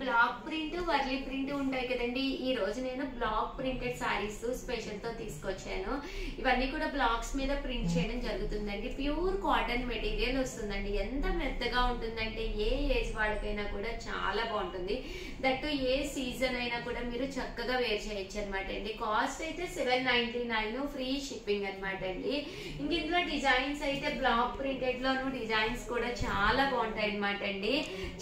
Black print Warli print ఉంటాయి కదండి. ఈ రోజు నేను బ్లాక్ ప్రింటెడ్ సారీస్ స్పెషల్ తో తీసుకొచ్చాను. ఇవన్నీ కూడా బ్లాక్స్ మీద ప్రింట్ చేయడం జరుగుతుందండి. ప్యూర్ కాటన్ మెటీరియల్ వస్తుందండి. ఎంత మెత్తగా ఉంటుందంటే ఏ ఏజ్ వాళ్ళకైనా కూడా చాలా బాగుంటుంది. దట్టు ఏ సీజన్ అయినా కూడా మీరు చక్కగా వేర్ చేయొచ్చు అనమాట అండి. కాస్ట్ అయితే 799, ఫ్రీ షిప్పింగ్ అనమాట అండి. ఇంక ఇందులో డిజైన్స్ అయితే బ్లాక్ ప్రింటెడ్ లోను డిజైన్స్ కూడా చాలా బాగుంటాయి అనమాట అండి.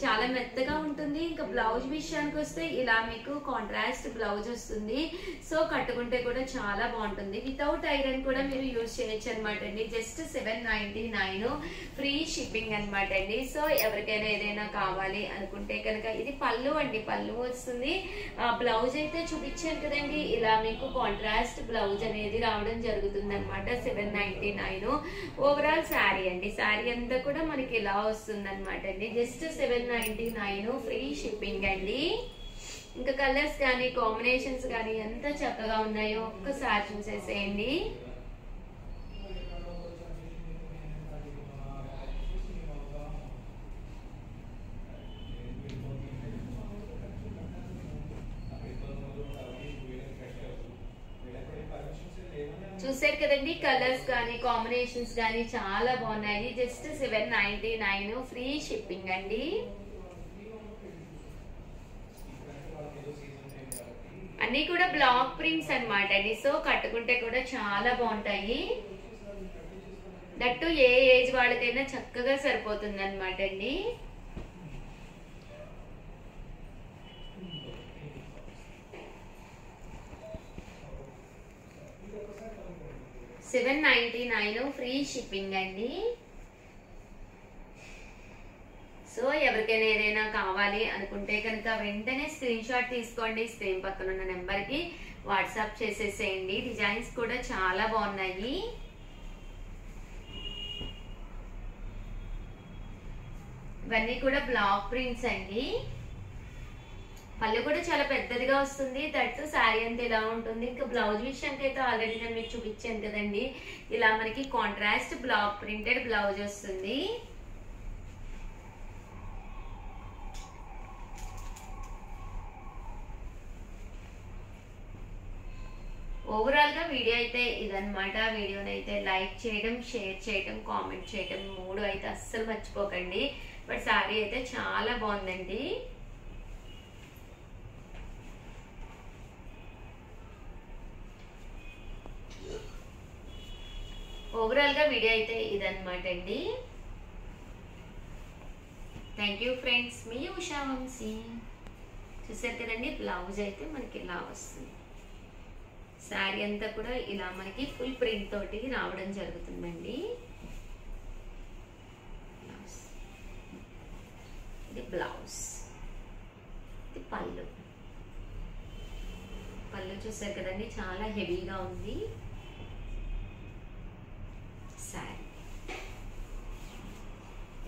చాలా మెత్తగా ఉంటుంది. ఇంకా బ్లౌజ్ విషయానికి వస్తే ఇలా మీకు కాంట్రాస్ట్ బ్లౌజ్ వస్తుంది. సో కట్టుకుంటే కూడా చాలా బాగుంటుంది. వితౌట్ ఐరన్ కూడా మీరు యూజ్ చేయొచ్చు అనమాట అండి. జస్ట్ 799, ఫ్రీ షిప్పింగ్ అనమాట అండి. సో ఎవరికైనా ఏదైనా కావాలి అనుకుంటే కనుక ఇది పళ్ళు అండి. పళ్ళు వస్తుంది. బ్లౌజ్ అయితే చూపించాను కదండి. ఇలా మీకు కాంట్రాస్ట్ బ్లౌజ్ అనేది రావడం జరుగుతుంది అనమాట. 799 ఓవరాల్ శారీ అండి. శారీ అంతా కూడా మనకి ఇలా వస్తుంది అనమాట అండి. జస్ట్ 799, ఫ్రీ షిప్పింగ్ అండి. ఇంకా కలర్స్ కానీ కాంబినేషన్స్ కానీ ఎంత చక్కగా ఉన్నాయో ఒక్కసారి చూసేసేయండి. చూసారు కదండి, కలర్స్ కానీ కాంబినేషన్స్ కానీ చాలా బాగున్నాయి. జస్ట్ 799, ఫ్రీ షిప్పింగ్ అండి. అన్ని కూడా బ్లాక్ ప్రింట్స్ అనమాట అండి. సో కట్టుకుంటే కూడా చాలా బాగుంటాయి. దట్టు ఏ ఏజ్ వాళ్ళకైనా చక్కగా సరిపోతుంది అనమాట అండి. $799, ఫ్రీ షిప్పింగ్ అండి. సో ఎవరికైనా ఏదైనా కావాలి అనుకుంటే కనుక వెంటనే స్క్రీన్ షాట్ తీసుకోండి. స్క్రీన్ పక్కన ఉన్న నెంబర్ కి వాట్సాప్ చేసేసేయండి. డిజైన్స్ కూడా చాలా బాగున్నాయి. ఇవన్నీ కూడా బ్లాక్ ప్రింట్స్ అండి. పళ్ళు కూడా చాలా పెద్దదిగా వస్తుంది. దట్టు శారీ అంతా ఇలా ఉంటుంది. ఇంకా బ్లౌజ్ విషయానికి అయితే ఆల్రెడీ నేను మీకు చూపించాను కదండి. ఇలా మనకి కాంట్రాస్ట్ బ్లాక్ ప్రింటెడ్ బ్లౌజ్ వస్తుంది. ఓవరాల్ గా వీడియో అయితే ఇదనమాట. వీడియోని అయితే లైక్ చేయడం, షేర్ చేయడం, కామెంట్ చేయడం 3 అయితే అస్సలు మర్చిపోకండి. బట్ శారీ అయితే చాలా బాగుందండి. ఓవరాల్ గా వీడియో అయితే ఇదనమాట అండి. Thank you friends. మీ ఉషా వంశీ. చూసారు కదండి, బ్లౌజ్ అయితే మనకి ఇలా వస్తుంది. శారీ అంతా కూడా ఇలా మనకి ఫుల్ ప్రింట్ తోటి రావడం జరుగుతుందండి. ఇది బ్లౌజ్, ఇది పళ్ళు. పళ్ళు చూసారు కదండి, చాలా హెవీగా ఉంది శారీ.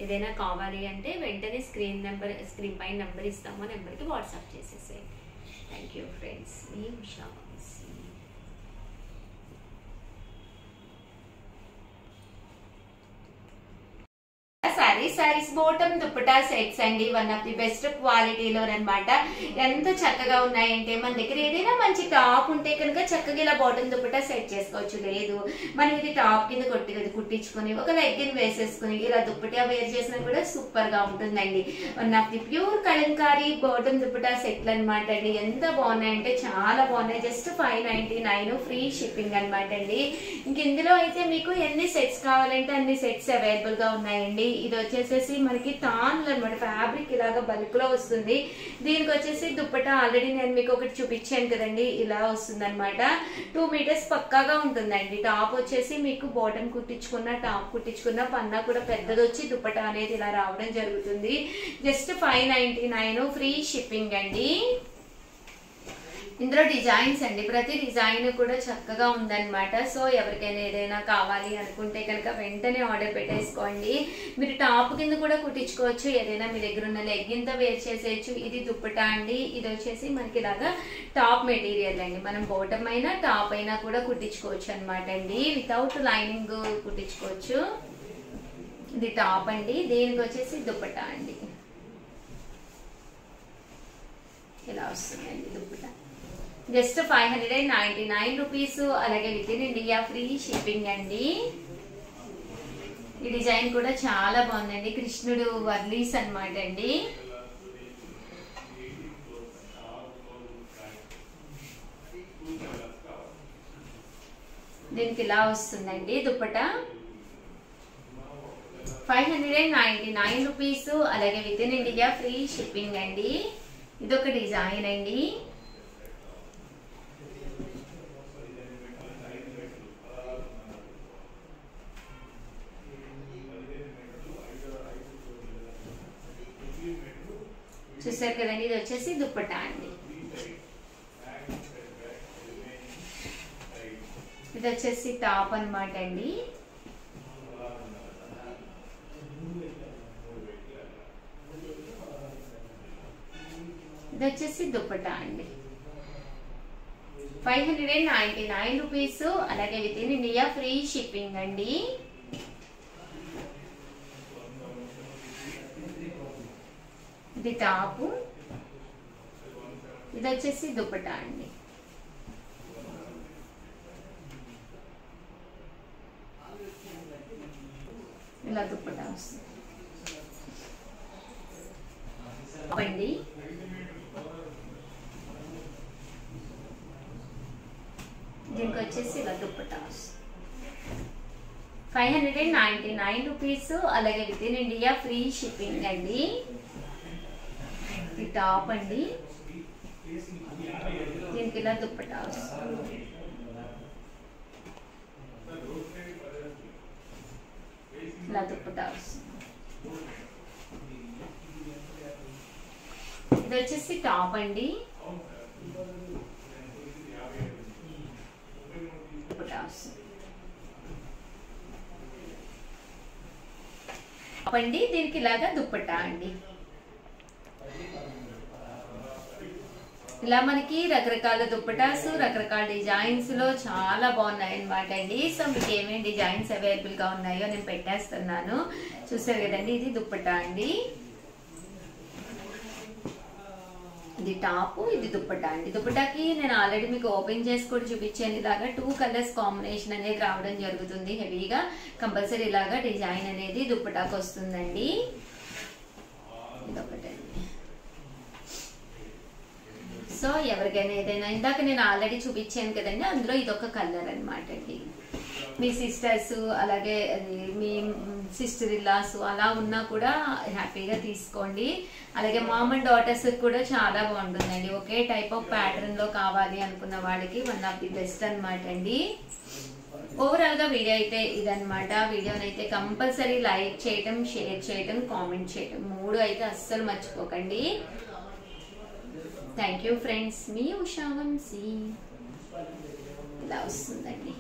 ఏదైనా కావాలి అంటే వెంటనే స్క్రీన్ పైన నెంబర్ ఇస్తాము. నెంబర్కి వాట్సాప్ చేసేసేయండి. Thank you friends. మీ ఉషా వంశీ. సారీస్ బాటమ్ దుప్పటా సెట్స్ అండి. వన్ ఆఫ్ ది బెస్ట్ క్వాలిటీలో అనమాట. ఎంత చక్కగా ఉన్నాయంటే మన దగ్గర ఏదైనా మంచి టాప్ ఉంటే కనుక చక్కగా ఇలా బాటమ్ దుప్పటా సెట్ చేసుకోవచ్చు. లేదు మనం ఇది టాప్ కింద కుట్టించుకొని ఒక లెగ్గిన్ వేసేసుకుని ఇలా దుప్పటా వేర్ చేసినా కూడా సూపర్ గా ఉంటుందండి. One of the pure Kalamkari bottom dupatta సెట్లు అనమాట అండి. ఎంత బాగున్నాయంటే చాలా బాగున్నాయి. జస్ట్ 599, ఫ్రీ షిప్పింగ్ అనమాట అండి. ఇంక ఇందులో అయితే మీకు ఎన్ని సెట్స్ కావాలంటే అన్ని సెట్స్ అవైలబుల్ గా ఉన్నాయండి. ఇది వచ్చేసేసి మనకి తాన్లు అనమాట. ఫ్యాబ్రిక్ ఇలాగా బల్క్ లో వస్తుంది. దీనికి వచ్చేసి దుప్పటా ఆల్రెడీ నేను మీకు ఒకటి చూపించాను కదండి. ఇలా వస్తుంది అనమాట. 2 మీటర్స్ పక్కాగా ఉంటుందండి. టాప్ వచ్చేసి మీకు బాటమ్ కుట్టించుకున్న టాప్ కుట్టించుకున్న పన్నా కూడా పెద్దది వచ్చి దుప్పటా అనేది ఇలా రావడం జరుగుతుంది. జస్ట్ 599, ఫ్రీ షిప్పింగ్ అండి. ఇందులో డిజైన్స్ అండి. ప్రతి డిజైన్ కూడా చక్కగా ఉందన్నమాట. సో ఎవరికైనా ఏదైనా కావాలి అనుకుంటే కనుక వెంటనే ఆర్డర్ పెట్టేసుకోండి. మీరు టాప్ కింద కూడా కుట్టించుకోవచ్చు. ఏదైనా మీ దగ్గర ఉన్న లెగ్గిన్ తో వేర్ చేసేయచ్చు. ఇది దుప్పటా అండి. ఇది వచ్చేసి మనకి ఇలాగా టాప్ మెటీరియల్ అండి. మనం బాటమ్ అయినా టాప్ అయినా కూడా కుట్టించుకోవచ్చు అనమాట అండి. వితౌట్ లైనింగ్ కుట్టించుకోవచ్చు. ఇది టాప్ అండి. దీనికి వచ్చేసి దుప్పటా అండి. ఇలా వస్తుందండి దుప్పట. Just 599 rupees. అలాగే within India free shipping అండి. ఈ డిజైన్ కూడా చాలా బాగుందండి. కృష్ణుడు వర్లీస్ అన్నమాట అండి. దీనికి ఇలా వస్తుందండి దుప్పట. 599 రూపీస్. అలాగే within India free shipping అండి. ఇదొక డిజైన్ అండి. చూసారు కదండి, ఇది వచ్చేసి దుప్పట అండి. ఇది వచ్చేసి టాప్ అన్నమాట అండి. ఇది వచ్చేసి దుప్పట అండి. 599 రూపీస్. అలాగే within India free shipping అండి. ఇది టాపు, ఇది వచ్చేసి దుప్పట అండి. ఇలా దుప్పట వస్తుంది అండి. దీనికి వచ్చేసి ఇలా దుప్పట వస్తుంది. 599 రూపీస్. అలాగే within India free shipping అండి. ఇది టాప్ అండి. దీనికి ఇలా దుప్పట వస్తుంది. ఇలా దుప్పట వస్తుంది. ఇది వచ్చేసి టాప్ అండి. దుప్పట వస్తుంది అండి. దీనికి ఇలాగా దుప్పట అండి. ఇలా మనకి రకరకాల దుప్పటాస్, రకరకాల డిజైన్స్ లో చాలా బాగున్నాయి అన్నమాట అండి. సో మీకు ఏమేమి డిజైన్స్ అవైలబుల్ గా ఉన్నాయో నేను పెట్టేస్తున్నాను. చూసారు కదండి, ఇది దుప్పటా అండి. ఇది టాప్, ఇది దుప్పటా అండి. దుప్పటాకి నేను ఆల్రెడీ మీకు ఓపెన్ చేసి కూడా చూపించాను. ఇలాగా 2 కలర్స్ కాంబినేషన్ అనేది రావడం జరుగుతుంది. హెవీగా కంపల్సరీ ఇలాగా డిజైన్ అనేది దుప్పటాకి వస్తుందండి. ఇదొకటండి. సో ఎవరికైనా ఏదైనా, ఇందాక నేను ఆల్రెడీ చూపించాను కదండి, అందులో ఇదొక కలర్ అనమాట అండి. మీ సిస్టర్స్, అలాగే మీ సిస్టర్ ఇల్లాస్ అలా ఉన్నా కూడా హ్యాపీగా తీసుకోండి. అలాగే మామ్ అండ్ డాటర్స్ కూడా చాలా బాగుంటుందండి. ఒకే టైప్ ఆఫ్ ప్యాటర్న్ లో కావాలి అనుకున్న వాళ్ళకి వన్ ఆఫ్ ది బెస్ట్ అనమాట అండి. ఓవరాల్ గా వీడియో అయితే ఇదనమాట. వీడియోని అయితే కంపల్సరీ లైక్ చేయటం, షేర్ చేయటం, కామెంట్ చేయటం 3 అయితే అస్సలు మర్చిపోకండి. Thank you friends. మీ ఉషా వంశీ. ఇలా వస్తుందండి.